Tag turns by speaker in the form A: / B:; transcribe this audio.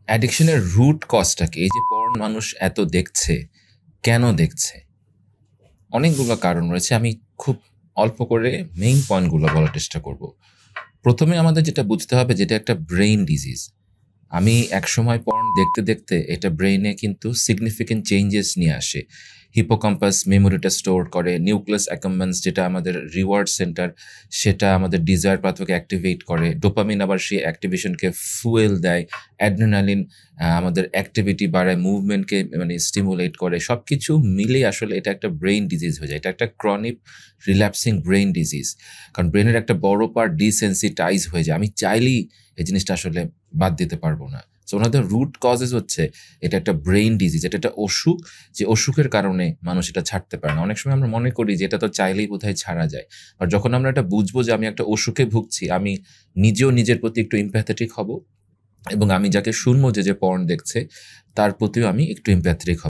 A: অ্যাডিকশনের root কজটাকে, এই যে porn মানুষ এত দেখছে, কেন দেখছে? অনেকগুলো কারণ রয়েছে। আমি খুব অল্প করে মেইন পয়েন্টগুলো বলার চেষ্টা করব। প্রথমে আমাদের যেটা বুঝতে হবে, যেটা একটা ব্রেইন ডিজিজ। আমি একসময় পর্ন দেখতে দেখতে এটা ব্রেইনে কিন্তু সিগনিফিকেন্ট চেঞ্জেস নিয়ে আসে। হিপোক্যাম্পাস মেমোরিটা স্টোর করে, নিউক্লিয়াস অ্যাকাম্বান্স যেটা আমাদের রিওয়ার্ড সেন্টার, সেটা আমাদের ডিজায়ার পাথওয়েকে অ্যাক্টিভেট করে। ডোপামিন আবার সেই অ্যাক্টিভেশনকে ফুয়েল দেয়। অ্যাড্রেনালিন আমাদের অ্যাক্টিভিটি বাড়ায়, মুভমেন্টকে মানে স্টিমুলেট করে। সবকিছু মিলেই আসলে এটা একটা ব্রেইন ডিজিজ হয়ে যায়। এটা একটা ক্রনিক রিল্যাপসিং ব্রেইন ডিজিজ। কারণ ব্রেইনের একটা বড় পার্ট ডিসেনসিটাইজ হয়ে যায়। আমি চাইলেই এই জিনিসটা আসলে বাদ দিতে পারবো না। সো ওনাদের রুট কজেস হচ্ছে এটা একটা ব্রেইন ডিজিজ, এটা একটা অসুখ, যে অসুখের কারণে মানুষ এটা ছাড়তে পারে না। অনেক সময় আমরা মনে করি যে এটা তো চাইলেই বোধহয় ছাড়া যায়। আর যখন আমরা এটা বুঝবো যে আমি একটা অসুখে ভুগছি, আমি নিজেও নিজের প্রতি একটু এমপ্যাথেটিক হব, এবং আমি যাকে শুনবো যে পর্ন দেখছে তার প্রতিও আমি একটু এমপ্যাথেটিক হব।